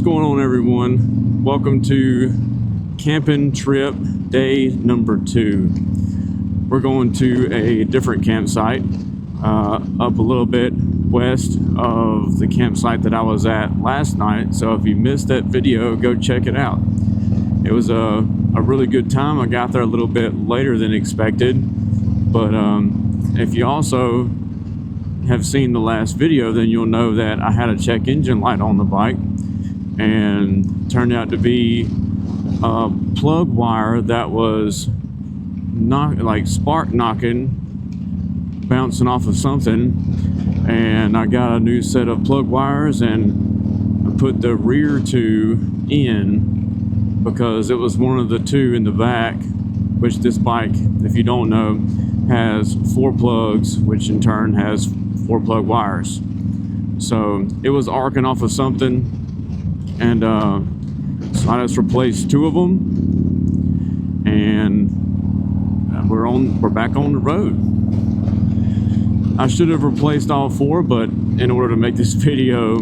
going on, everyone? Welcome to camping trip day number 2. We're going to a different campsite up a little bit west of the campsite that I was at last night. So if you missed that video, go check it out. It was a really good time. I got there a little bit later than expected, but if you also have seen the last video, then you'll know that I had a check engine light on the bike, and turned out to be a plug wire that was spark knocking, bouncing off of something. And I got a new set of plug wires and I put the rear two in because it was one of the two in the back, which this bike, if you don't know, has 4 plugs, which in turn has 4 plug wires. So it was arcing off of something, and so I just replaced 2 of them, and we're back on the road. I should have replaced all 4, but in order to make this video,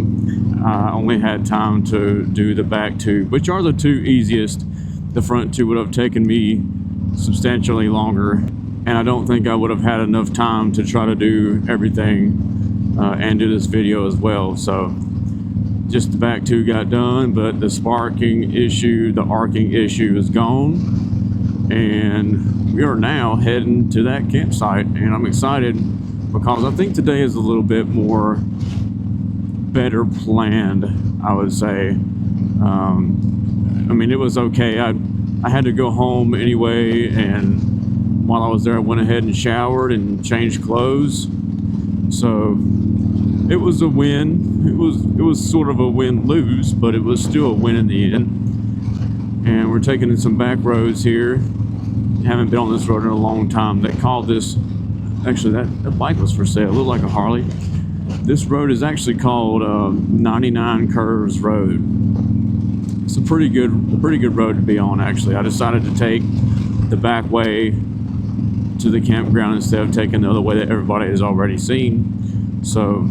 I only had time to do the back 2, which are the 2 easiest. The front 2 would have taken me substantially longer, and I don't think I would have had enough time to try to do everything and do this video as well. So just the back 2 got done, but the sparking issue, the arcing issue is gone, and we are now heading to that campsite. And I'm excited because I think today is a little bit more better planned, I would say. I mean, it was okay. I had to go home anyway, and while I was there, I went ahead and showered and changed clothes. So it was a win. It was sort of a win-lose, but it was still a win in the end. And we're taking in some back roads here. Haven't been on this road in a long time. They called this, actually that bike was for sale. It looked like a Harley. This road is actually called 99 Curves Road. It's a pretty good road to be on, actually. I decided to take the back way to the campground instead of taking the other way that everybody has already seen. So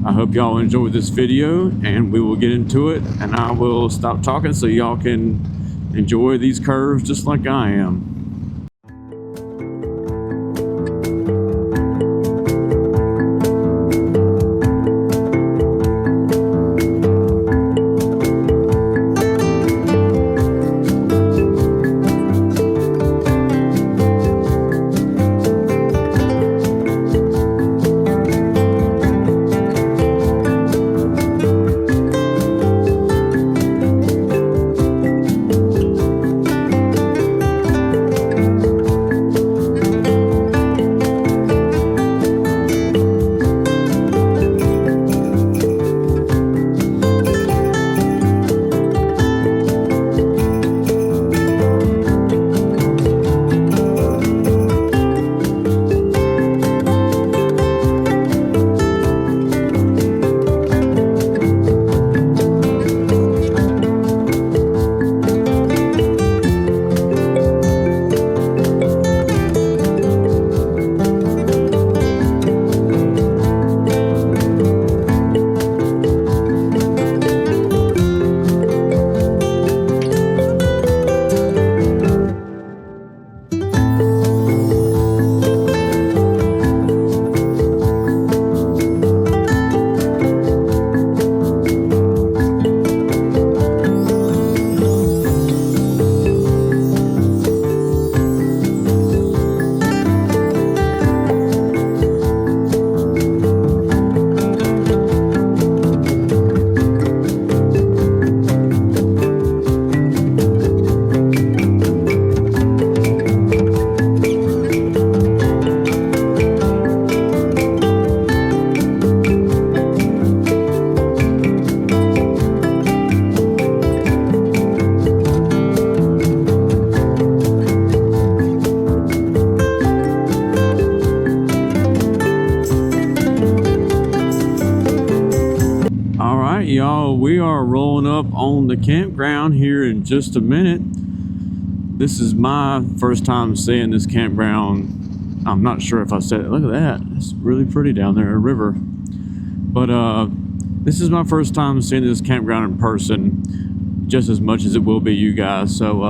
I hope y'all enjoyed this video, and we will get into it, and I will stop talking so y'all can enjoy these curves just like I am. Y'all, we are rolling up on the campground here in just a minute. This is my first time seeing this campground. I'm not sure if I said it. Look at that, it's really pretty down there, a river. But This is my first time seeing this campground in person, just as much as it will be you guys. So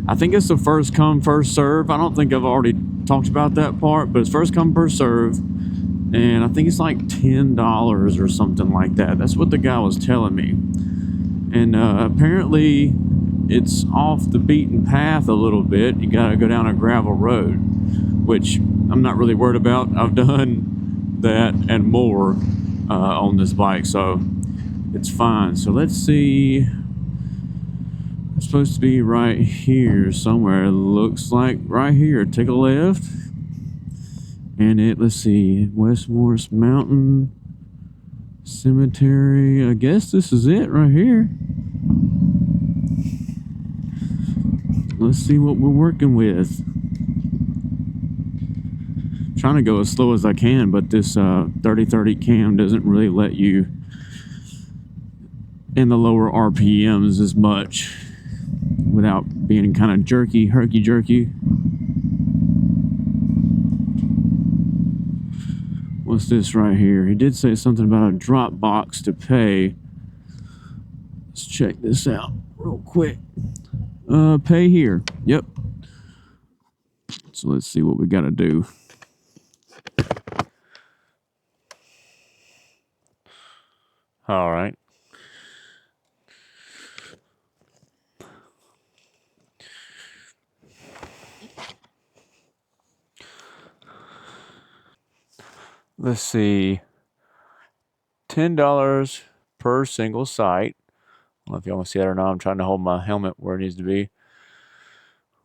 I think it's the first come, first serve. I don't think I've already talked about that part, but it's first come, first serve. And I think it's like $10 or something like that. That's what the guy was telling me. And apparently it's off the beaten path a little bit. You gotta go down a gravel road, which I'm not really worried about. I've done that and more on this bike, so it's fine. So let's see. It's supposed to be right here somewhere. It looks like right here. Take a left. And let's see, West Morris Mountain Cemetery. I guess this is it right here. Let's see what we're working with. I'm trying to go as slow as I can, but this 3030 cam doesn't really let you in the lower RPMs as much without being kind of jerky, herky-jerky. What's this right here? He did say something about a drop box to pay. Let's check this out real quick. Pay here. Yep. So let's see what we got to do. All right. Let's see. $10 per single site. I don't know if y'all want to see that or not. I'm trying to hold my helmet where it needs to be.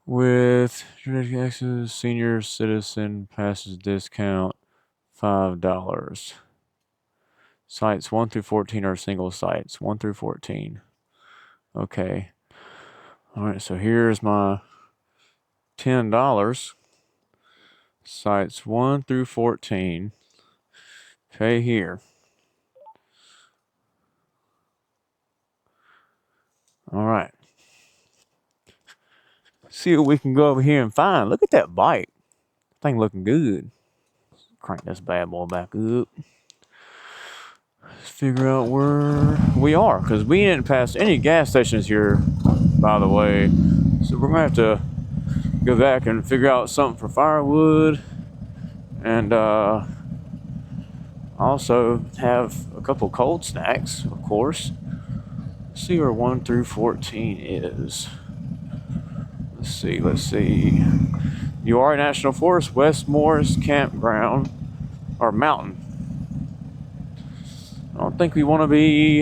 With access, senior citizen passes discount, $5. Sites 1 through 14 are single sites. 1 through 14. Okay. All right, so here's my $10. Sites 1 through 14. Pay here. All right. See what we can go over here and find. Look at that bike. Thing looking good. Crank this bad boy back up. Let's figure out where we are, because we didn't pass any gas stations here, by the way. So we're going to have to go back and figure out something for firewood. And also have a couple cold snacks, of course. Let's see where 1 through 14 is. Let's see. URA National Forest, West Morris Campground, or Mountain. I don't think we want to be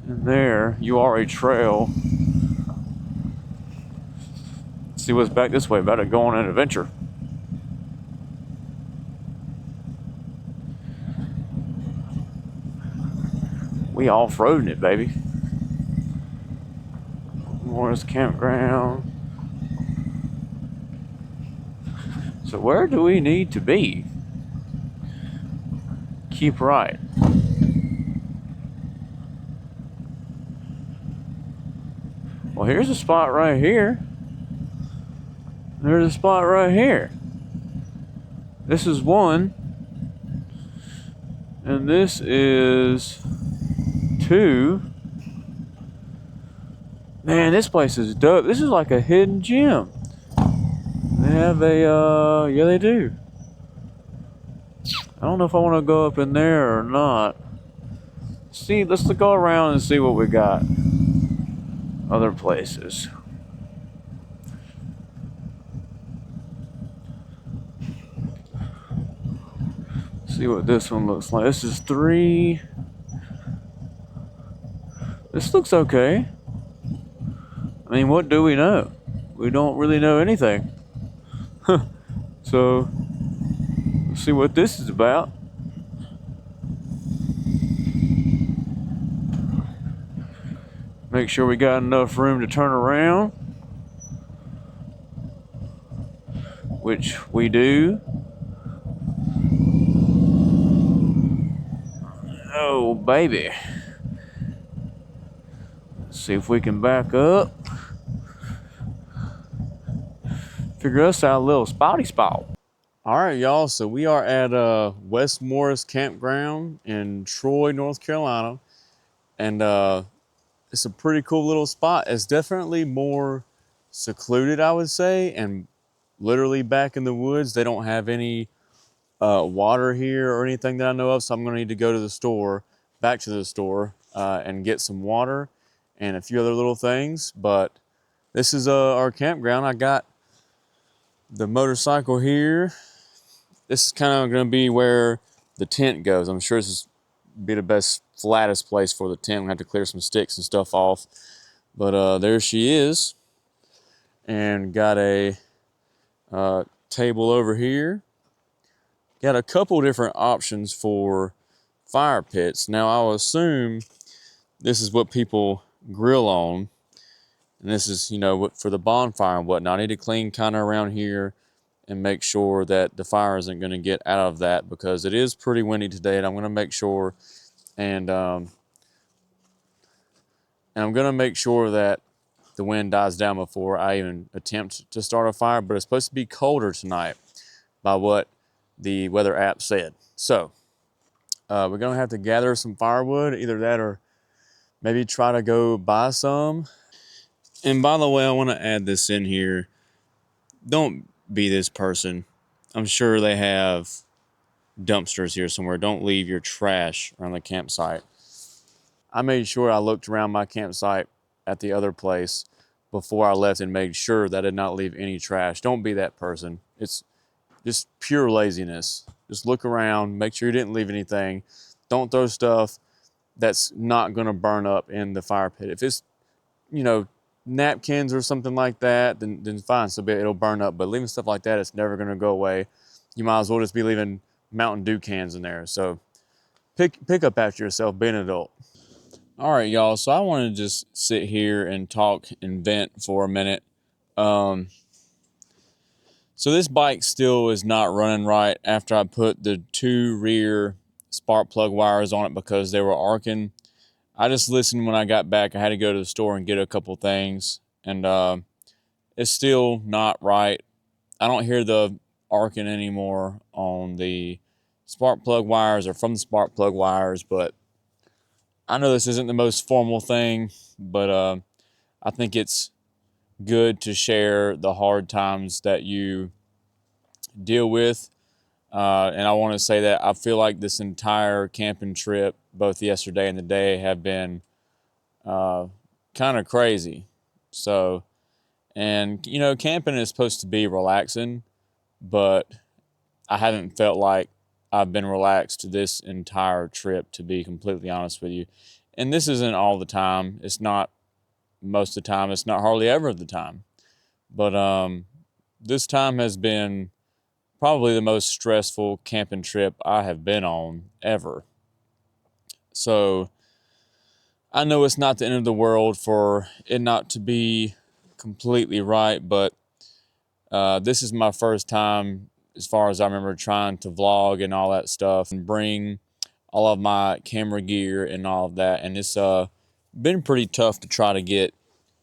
in there. URA Trail. Let's see what's back this way. About to go on an adventure. We off-roading it, baby. Morris Campground. So where do we need to be? Keep right. Well, here's a spot right here. There's a spot right here. This is 1. And this is 2. Man, this place is dope. This is like a hidden gem. They have a, yeah, they do. I don't know if I want to go up in there or not. See, let's go around and see what we got. Other places. See what this one looks like. This is 3. This looks okay. I mean, what do we know? We don't really know anything. So, let's see what this is about. Make sure we got enough room to turn around. Which we do. Oh, baby. Let's see if we can back up. Figure us out a little spotty spot. All right, y'all. So we are at West Morris Campground in Troy, North Carolina, and it's a pretty cool little spot. It's definitely more secluded, I would say, and literally back in the woods. They don't have any water here or anything that I know of, so I'm gonna need to go to the store, back to the store, and get some water and a few other little things. But this is our campground. I got the motorcycle here. This is kind of going to be where the tent goes. I'm sure this is be the best flattest place for the tent. We have to clear some sticks and stuff off. But there she is, and got a table over here. Got a couple different options for fire pits. Now I'll assume this is what people grill on, and this is, you know, for the bonfire and whatnot. I need to clean kind of around here and make sure that the fire isn't going to get out of that, because it is pretty windy today, and I'm going to make sure and I'm going to make sure that the wind dies down before I even attempt to start a fire. But it's supposed to be colder tonight by what the weather app said. So we're going to have to gather some firewood, either that or maybe try to go buy some. And by the way, I want to add this in here. Don't be this person. I'm sure they have dumpsters here somewhere. Don't leave your trash around the campsite. I made sure I looked around my campsite at the other place before I left and made sure that I did not leave any trash. Don't be that person. It's just pure laziness. Just look around, make sure you didn't leave anything. Don't throw stuff that's not going to burn up in the fire pit. If it's, you know, napkins or something like that, then fine, so it'll burn up. But leaving stuff like that, it's never going to go away. You might as well just be leaving Mountain Dew cans in there. So pick up after yourself, be an adult. All right, y'all. So I want to just sit here and talk and vent for a minute. So this bike still is not running right after I put the 2 rear spark plug wires on it because they were arcing. I just listened when I got back. I had to go to the store and get a couple things, and it's still not right. I don't hear the arcing anymore on the spark plug wires or from the spark plug wires, but I know this isn't the most formal thing, but I think it's good to share the hard times that you deal with. And I want to say that I feel like this entire camping trip, both yesterday and the day, have been kind of crazy. So, and you know, camping is supposed to be relaxing, but I haven't felt like I've been relaxed this entire trip, to be completely honest with you. And this isn't all the time. It's not most of the time. It's not hardly ever the time. But this time has been probably the most stressful camping trip I have been on ever. So I know it's not the end of the world for it not to be completely right, but this is my first time, as far as I remember, trying to vlog and all that stuff and bring all of my camera gear and all of that. And it's been pretty tough to try to get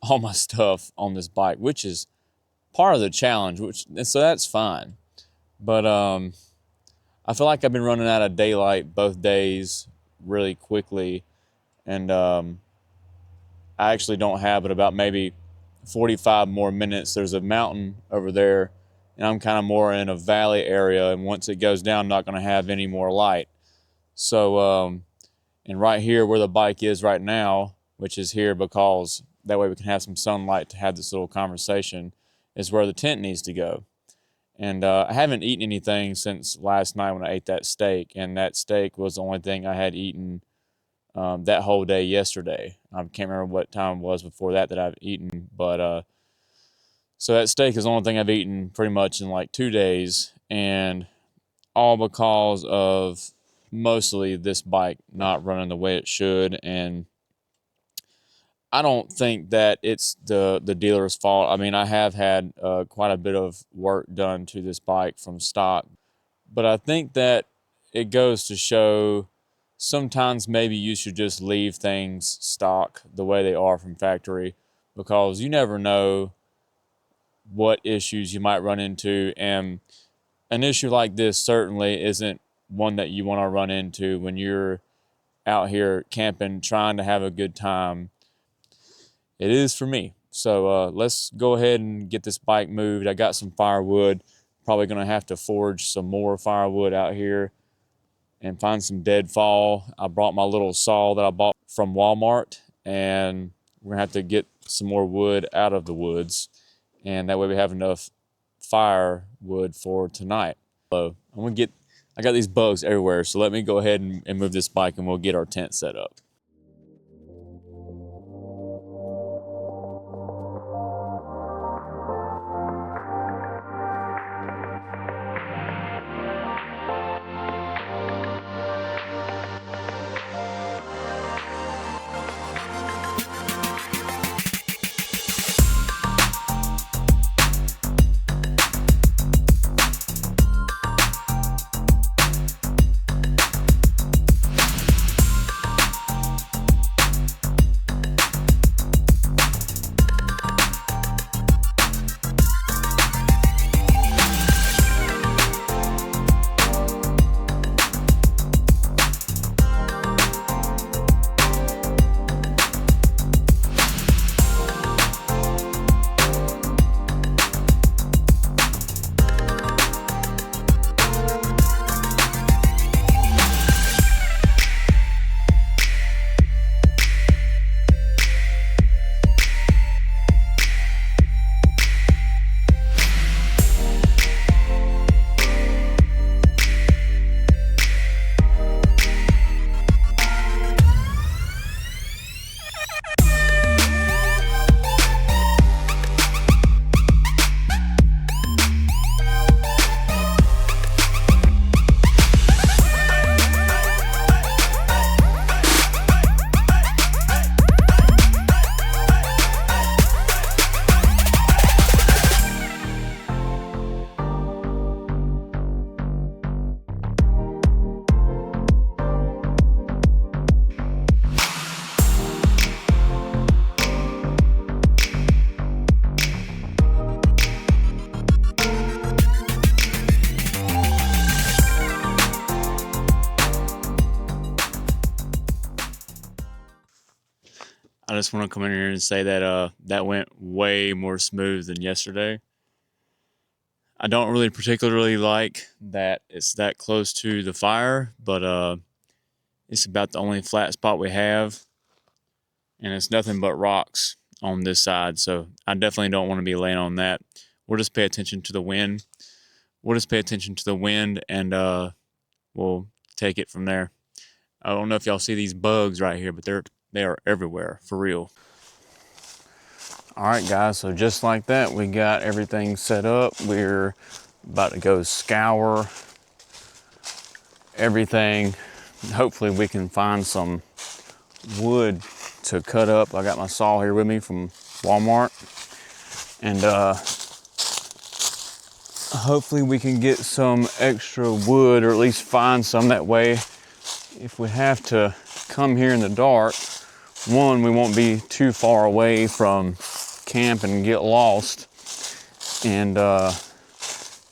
all my stuff on this bike, which is part of the challenge, so that's fine. But I feel like I've been running out of daylight both days really quickly, and I actually don't have but about maybe 45 more minutes. There's a mountain over there, and I'm kind of more in a valley area, and once it goes down, I'm not going to have any more light. So, and right here where the bike is right now, which is here because that way we can have some sunlight to have this little conversation, is where the tent needs to go. And I haven't eaten anything since last night when I ate that steak, and that steak was the only thing I had eaten that whole day yesterday. I can't remember what time it was before that I've eaten, but so that steak is the only thing I've eaten pretty much in like 2 days, and all because of mostly this bike not running the way it should. And I don't think that it's the dealer's fault. I mean, I have had quite a bit of work done to this bike from stock, but I think that it goes to show sometimes maybe you should just leave things stock the way they are from factory, because you never know what issues you might run into. And an issue like this certainly isn't one that you want to run into when you're out here camping, trying to have a good time. It is for me. So let's go ahead and get this bike moved. I got some firewood. Probably going to have to forge some more firewood out here and find some deadfall. I brought my little saw that I bought from Walmart, and we're going to have to get some more wood out of the woods. And that way we have enough firewood for tonight. So I got these bugs everywhere. So let me go ahead and move this bike, and we'll get our tent set up. I just want to come in here and say that that went way more smooth than yesterday. I don't really particularly like that it's that close to the fire, but it's about the only flat spot we have, and it's nothing but rocks on this side, so I definitely don't want to be laying on that. We'll just pay attention to the wind. And we'll take it from there. I don't know if y'all see these bugs right here, but they are everywhere, for real. All right, guys, so just like that, we got everything set up. We're about to go scour everything. Hopefully we can find some wood to cut up. I got my saw here with me from Walmart, and hopefully we can get some extra wood, or at least find some. That way, if we have to come here in the dark, one, we won't be too far away from camp and get lost, and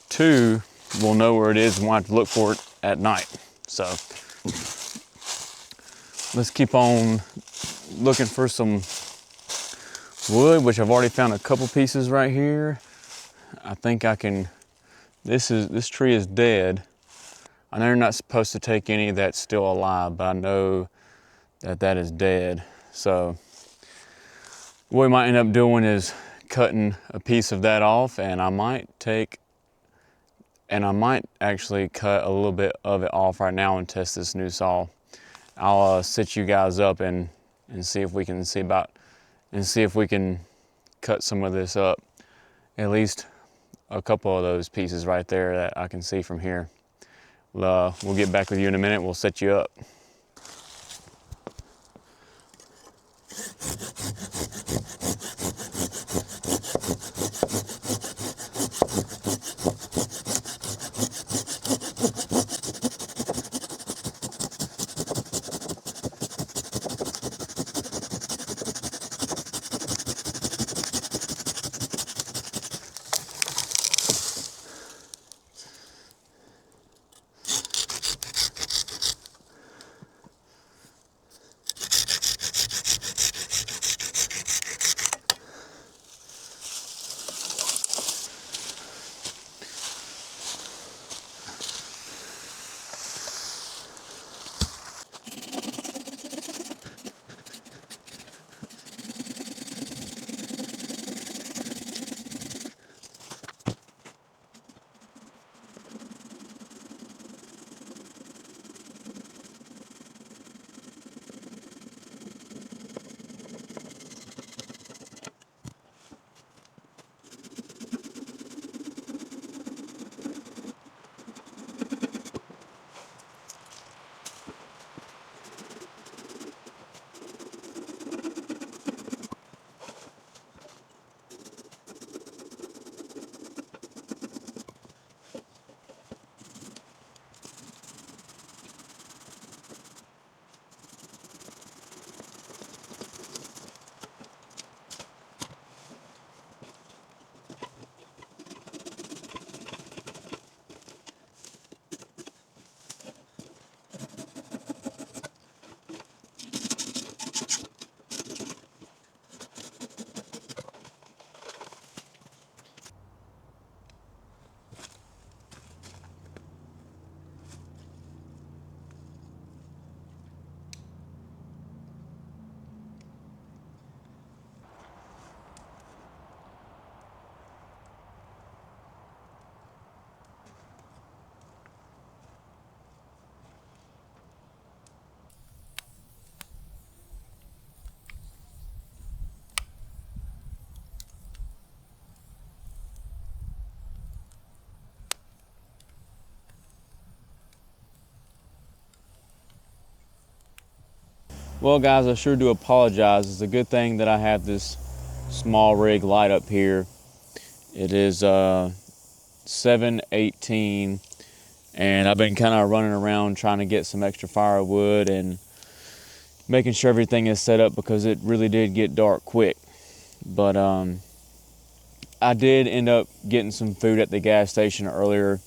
two, we'll know where it is and we'll have to look for it at night. So let's keep on looking for some wood, which I've already found a couple pieces right here. I think I can, this tree is dead. I know you're not supposed to take any that's still alive, but I know that is dead. So what we might end up doing is cutting a piece of that off, and I might actually cut a little bit of it off right now and test this new saw. I'll set you guys up and see if we can cut some of this up. At least a couple of those pieces right there that I can see from here. We'll get back with you in a minute. We'll set you up. Well, guys, I sure do apologize. It's a good thing that I have this small rig light up here. It is 7:18, and I've been kind of running around trying to get some extra firewood and making sure everything is set up because it really did get dark quick. But I did end up getting some food at the gas station earlier.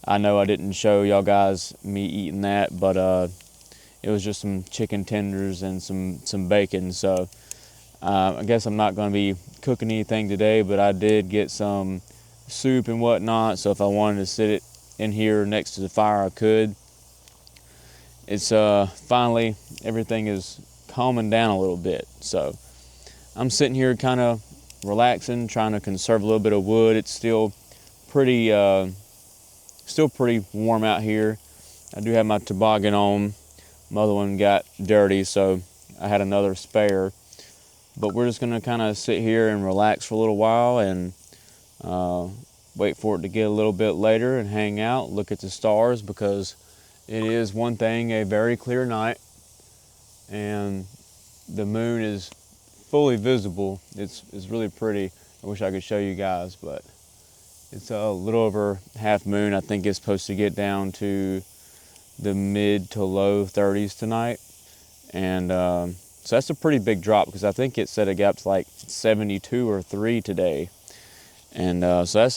I know I didn't show y'all guys me eating that, but it was just some chicken tenders and some bacon. So I guess I'm not going to be cooking anything today, but I did get some soup and whatnot. So if I wanted to sit it in here next to the fire, I could. It's finally everything is calming down a little bit. So I'm sitting here kind of relaxing, trying to conserve a little bit of wood. It's pretty still pretty warm out here. I do have my toboggan on. My other one got dirty, so I had another spare. But we're just gonna kind of sit here and relax for a little while and wait for it to get a little bit later and hang out, look at the stars, because it is one thing, a very clear night, and the moon is fully visible. It's really pretty. I wish I could show you guys, but it's a little over half moon. I think it's supposed to get down to the mid to low 30s tonight, and so that's a pretty big drop because I think it said it got up to like 72 or 3 today, and so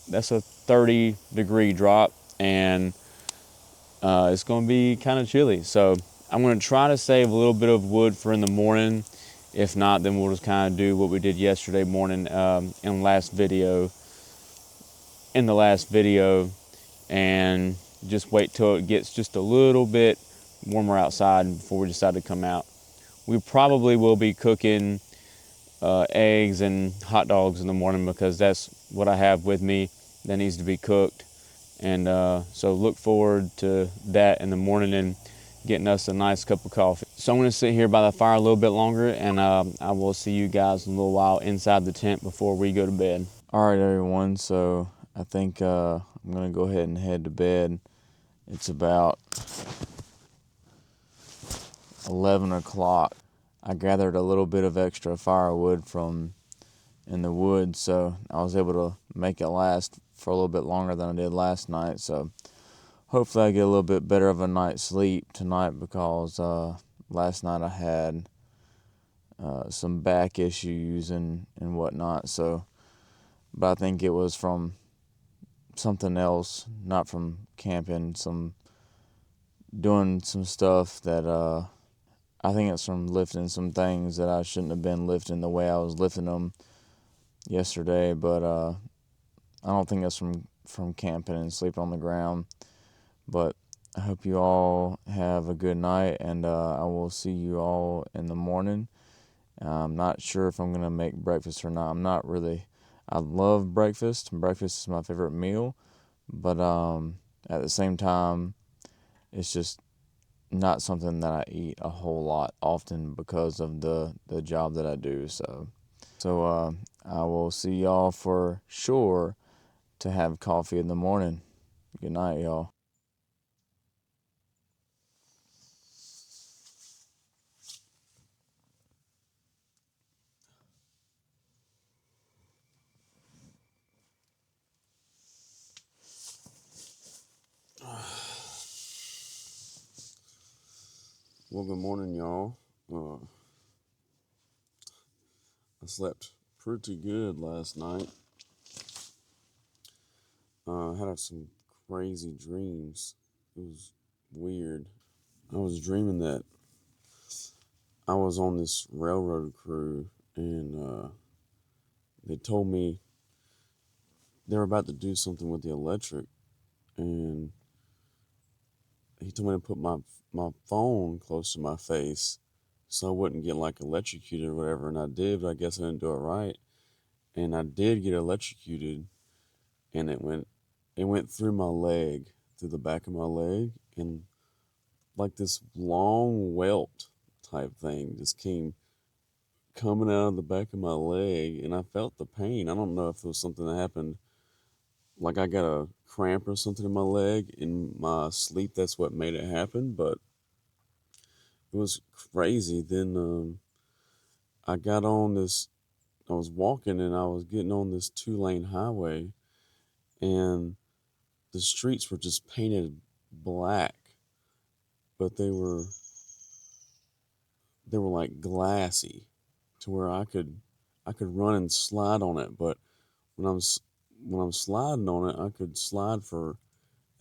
that's a 30-degree drop, and it's going to be kind of chilly. So I'm going to try to save a little bit of wood for in the morning. If not, then we'll just kind of do what we did yesterday morning in the last video, and just wait till it gets just a little bit warmer outside before we decide to come out. We probably will be cooking eggs and hot dogs in the morning because that's what I have with me that needs to be cooked. And so look forward to that in the morning and getting us a nice cup of coffee. So I'm going to sit here by the fire a little bit longer, and I will see you guys in a little while inside the tent before we go to bed. All right, everyone. So I think I'm going to go ahead and head to bed. It's about 11 o'clock. I gathered a little bit of extra firewood from in the woods, so I was able to make it last for a little bit longer than I did last night. So hopefully I get a little bit better of a night's sleep tonight because last night I had some back issues and whatnot. So, but I think it was from something else, not from camping, doing some stuff that I think it's from lifting some things that I shouldn't have been lifting the way I was lifting them yesterday. But I don't think it's from camping and sleeping on the ground. But I hope you all have a good night, and I will see you all in the morning. I'm not sure if I'm going to make breakfast or not. I'm not really. I love breakfast. Breakfast is my favorite meal. But at the same time, it's just not something that I eat a whole lot often because of the job that I do. So I will see y'all for sure to have coffee in the morning. Good night, y'all. Well, good morning, y'all. I slept pretty good last night. I had some crazy dreams. It was weird. I was dreaming that I was on this railroad crew, and they told me they were about to do something with the electric, and he told me to put my phone close to my face so I wouldn't get like electrocuted or whatever, and I did, but I guess I didn't do it right, and I did get electrocuted, and it went through my leg, through the back of my leg, and like this long welt type thing just came coming out of the back of my leg, and I felt the pain. I don't know if it was something that happened, like I got a cramp or something in my leg in my sleep. That's what made it happen, but It was crazy. Then I got on this. I was walking and I was getting on this 2-lane highway, and the streets were just painted black, but they were like glassy, to where I could run and slide on it. But when I'm s- when I'm sliding on it, I could slide for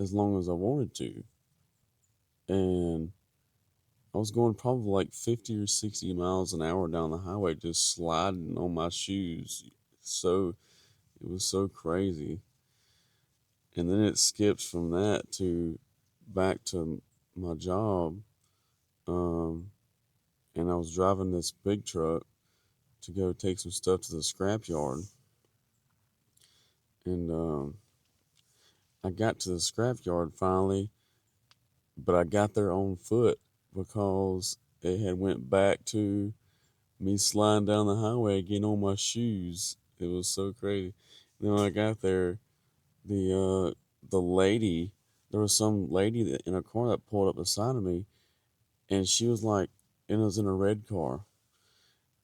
as long as I wanted to, and I was going probably like 50 or 60 miles an hour down the highway, just sliding on my shoes. So it was so crazy. And then it skips from that to back to my job. Um, and I was driving this big truck to go take some stuff to the scrapyard. And I got to the scrapyard finally, but I got there on foot because it had went back to me sliding down the highway, getting on my shoes. It was so crazy. Then when I got there, the lady, there was some lady in a car that pulled up beside of me, and she was like, and it was in a red car,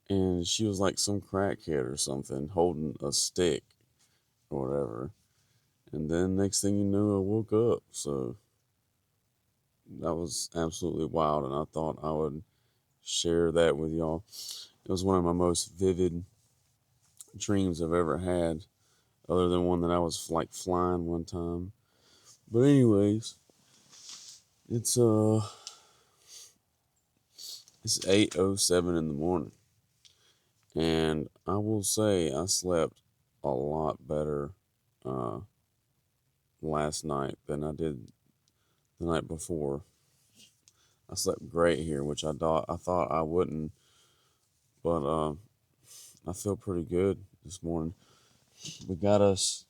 and she was like some crackhead or something, holding a stick or whatever. And then next thing you know, I woke up. So that was absolutely wild, and I thought I would share that with y'all. It was one of my most vivid dreams I've ever had, other than one that I was like flying one time. But anyways, it's uh it's 8:07 in the morning, and I will say I slept a lot better uh last night than I did the night before. I slept great here, which I thought I wouldn't, but I feel pretty good this morning. We got us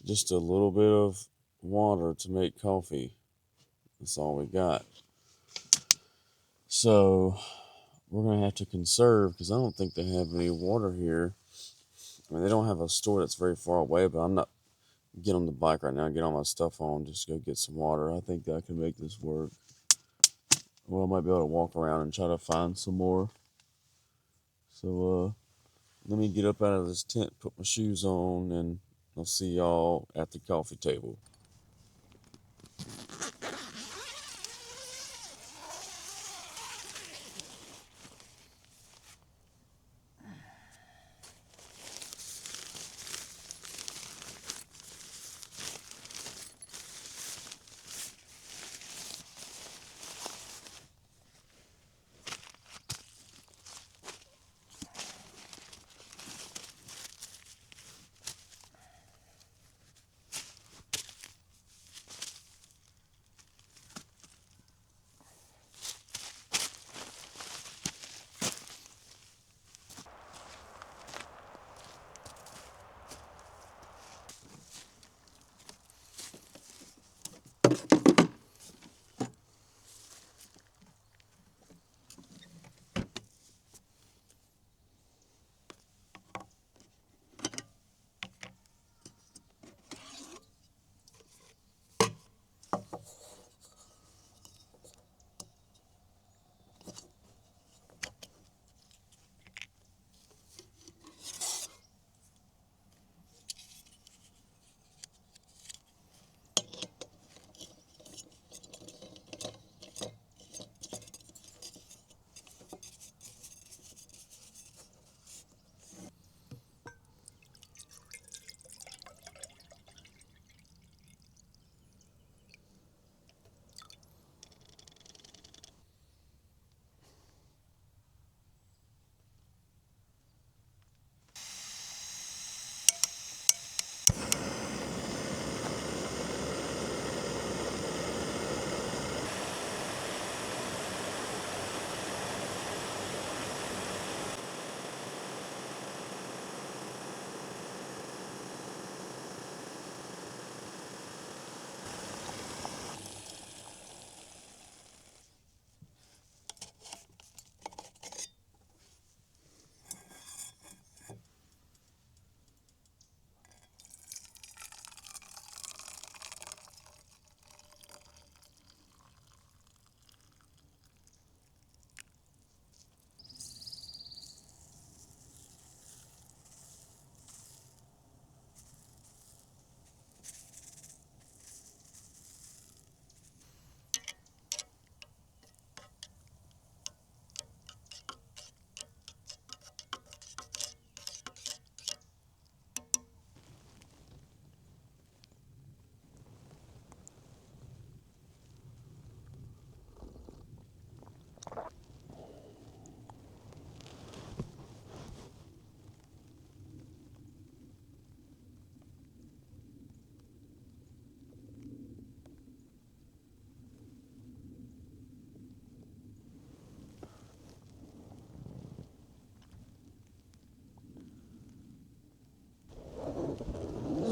just a little bit of water to make coffee. That's all we got. So we're gonna have to conserve because I don't think they have any water here. I mean, they don't have a store that's very far away, but I'm not get on the bike right now, get all my stuff on, just go get some water. I think that I can make this work. Well, I might be able to walk around and try to find some more. So let me get up out of this tent, put my shoes on, and I'll see y'all at the coffee table.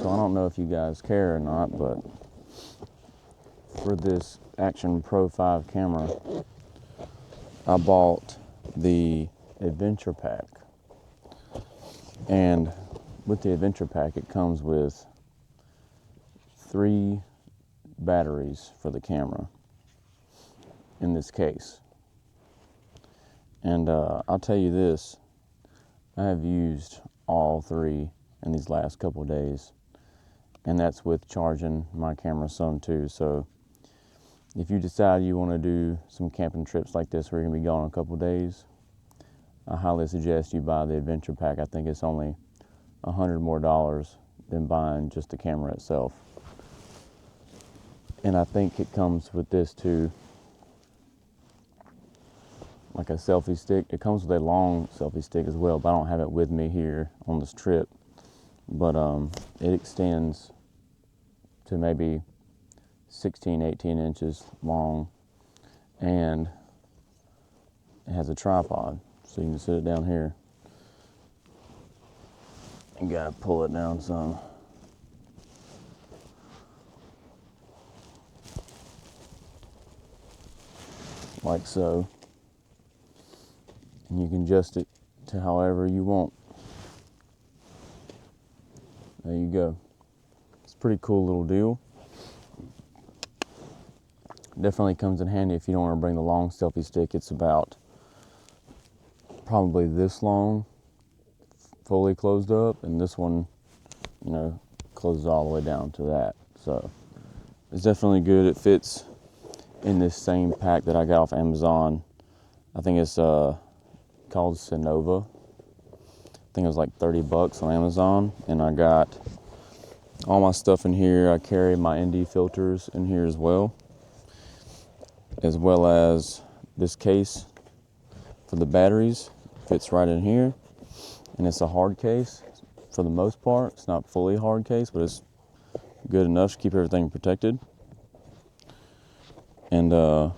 So I don't know if you guys care or not, but for this Action Pro 5 camera, I bought the Adventure Pack. And with the Adventure Pack, it comes with 3 batteries for the camera in this case. And I'll tell you this, I have used all 3 in these last couple of days, and that's with charging my camera some too. So if you decide you want to do some camping trips like this where you're going to be gone a couple of days, I highly suggest you buy the Adventure Pack. I think it's only $100 more than buying just the camera itself. And I think it comes with this too, like a selfie stick. It comes with a long selfie stick as well, but I don't have it with me here on this trip. But it extends to maybe 16, 18 inches long, and it has a tripod, so you can sit it down here. You gotta pull it down some. Like so. And you can adjust it to however you want. There you go. It's a pretty cool little deal. Definitely comes in handy if you don't want to bring the long selfie stick. It's about probably this long, fully closed up, and this one, you know, closes all the way down to that. So it's definitely good. It fits in this same pack that I got off Amazon. I think it's called Sonova. I think it was like $30 on Amazon, and I got all my stuff in here. I carry my ND filters in here as well as this case for the batteries. Fits right in here, and it's a hard case for the most part. It's not fully hard case, but it's good enough to keep everything protected. And I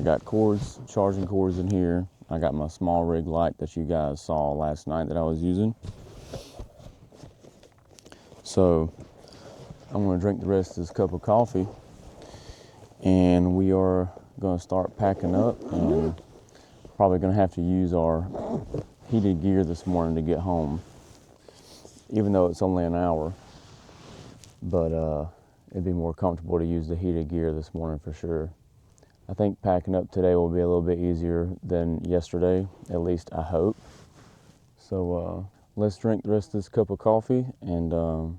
got cords, charging cords in here. I got my small rig light that you guys saw last night that I was using. So I'm going to drink the rest of this cup of coffee, and we are going to start packing up, and probably going to have to use our heated gear this morning to get home, even though it's only an hour. But it'd be more comfortable to use the heated gear this morning for sure. I think packing up today will be a little bit easier than yesterday, at least I hope. So let's drink the rest of this cup of coffee and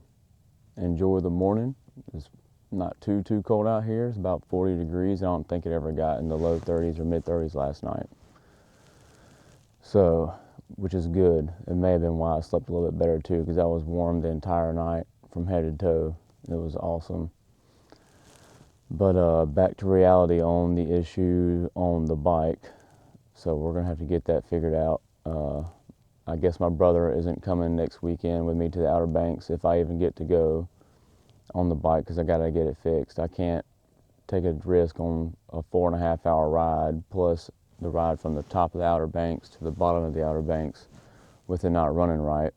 enjoy the morning. It's not too cold out here. It's about 40 degrees. I don't think it ever got in the low 30s or mid 30s last night. So, which is good. It may have been why I slept a little bit better too, because I was warm the entire night from head to toe. It was awesome. But back to reality on the issue on the bike. So we're going to have to get that figured out. I guess my brother isn't coming next weekend with me to the Outer Banks if I even get to go on the bike, because I got to get it fixed. I can't take a risk on a 4.5 hour ride plus the ride from the top of the Outer Banks to the bottom of the Outer Banks with it not running right.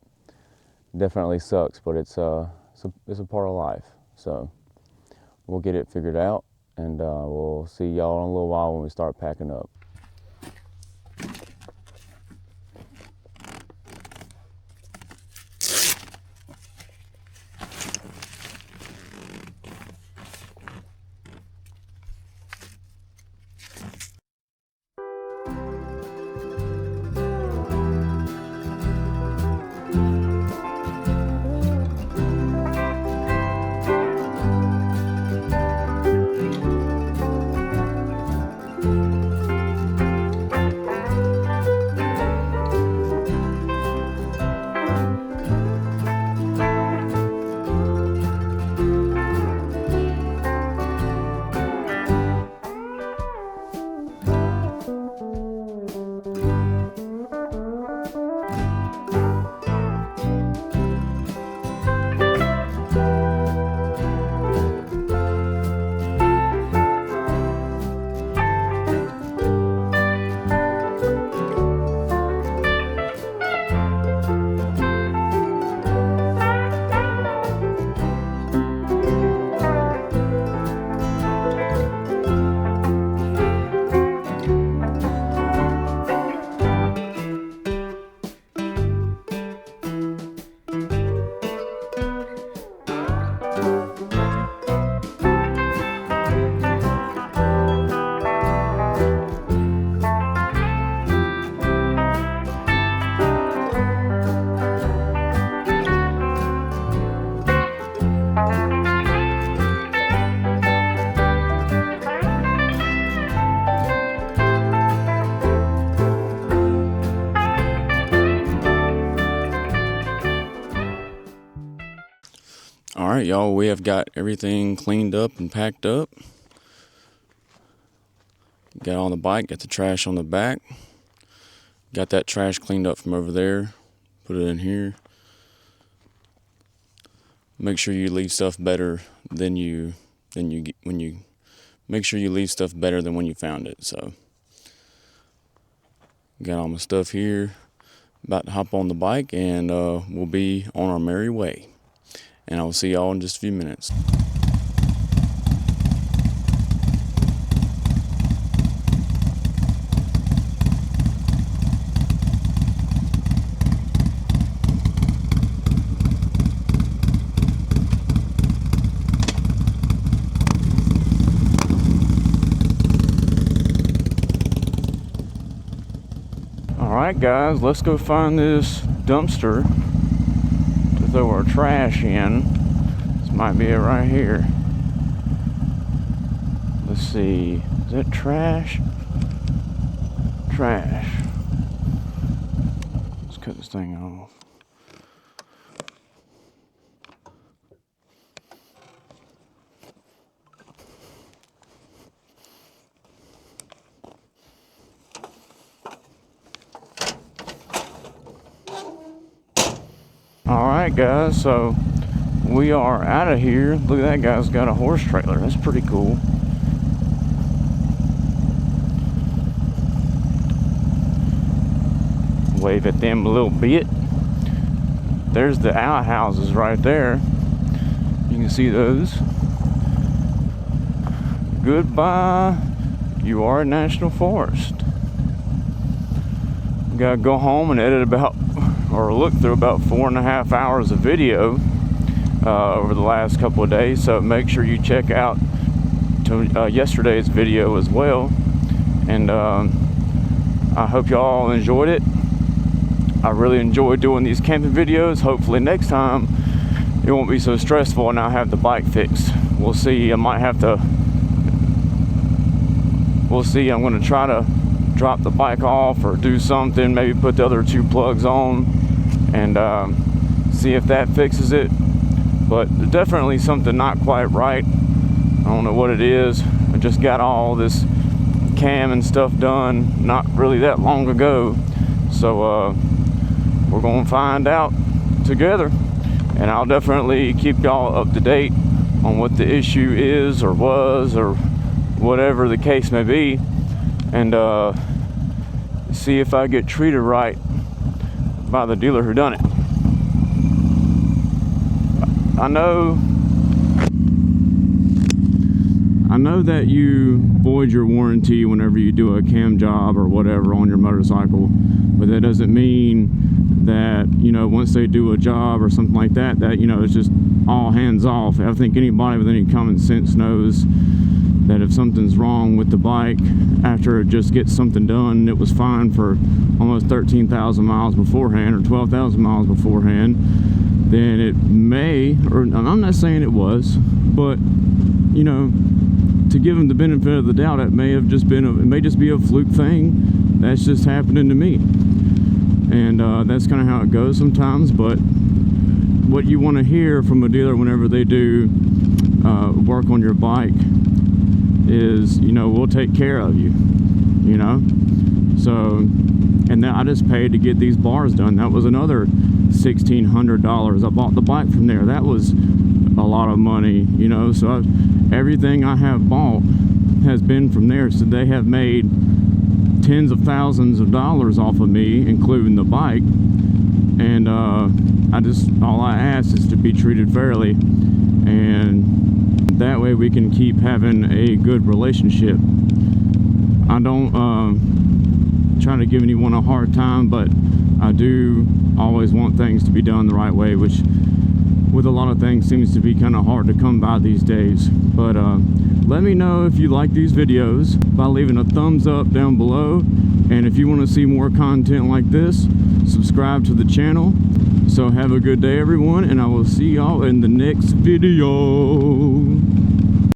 Definitely sucks, but it's a part of life. So we'll get it figured out, and we'll see y'all in a little while when we start packing up. Alright y'all, we have got everything cleaned up and packed up. Got on the bike, got the trash on the back. Got that trash cleaned up from over there. Put it in here. Make sure you leave stuff better than make sure you leave stuff better than when you found it. So got all my stuff here. About to hop on the bike and we'll be on our merry way. And I will see y'all in just a few minutes. Alright guys, let's go find this dumpster to throw our trash in. This might be it right here. Let's see, is that trash? Trash. Let's cut this thing off. Alright guys, so we are out of here. Look at that guy's got a horse trailer. That's pretty cool. Wave at them a little bit. There's the outhouses right there. You can see those. Goodbye. You are a national forest. Gotta go home and edit or look through about 4.5 hours of video over the last couple of days, so make sure you check out yesterday's video as well. And I hope y'all enjoyed it. I really enjoy doing these camping videos. Hopefully next time it won't be so stressful and I'll have the bike fixed. We'll see. I might have to, we'll see. I'm going to try to drop the bike off or do something, maybe put the other 2 plugs on and see if that fixes it. But definitely something not quite right. I don't know what it is. I just got all this cam and stuff done not really that long ago, so we're gonna find out together, and I'll definitely keep y'all up to date on what the issue is or was or whatever the case may be, and see if I get treated right by the dealer who done it. I know that you void your warranty whenever you do a cam job or whatever on your motorcycle, but that doesn't mean that, you know, once they do a job or something like that, that, you know, it's just all hands off. I think anybody with any common sense knows that if something's wrong with the bike after it just gets something done, it was fine for almost 13,000 miles beforehand or 12,000 miles beforehand, then it may, or I'm not saying it was, but, you know, to give them the benefit of the doubt, it may have just been it may just be a fluke thing that's just happening to me, and that's kind of how it goes sometimes. But what you want to hear from a dealer whenever they do work on your bike is, you know, we'll take care of you, you know. So, and then I just paid to get these bars done. That was another $1,600. I bought the bike from there. That was a lot of money, you know. So everything I have bought has been from there. So they have made tens of thousands of dollars off of me, including the bike. And all I ask is to be treated fairly, and that way we can keep having a good relationship. I don't try to give anyone a hard time, but I do always want things to be done the right way, which with a lot of things seems to be kind of hard to come by these days. But let me know if you like these videos by leaving a thumbs up down below, and if you want to see more content like this, subscribe to the channel. So have a good day everyone, and I will see y'all in the next video.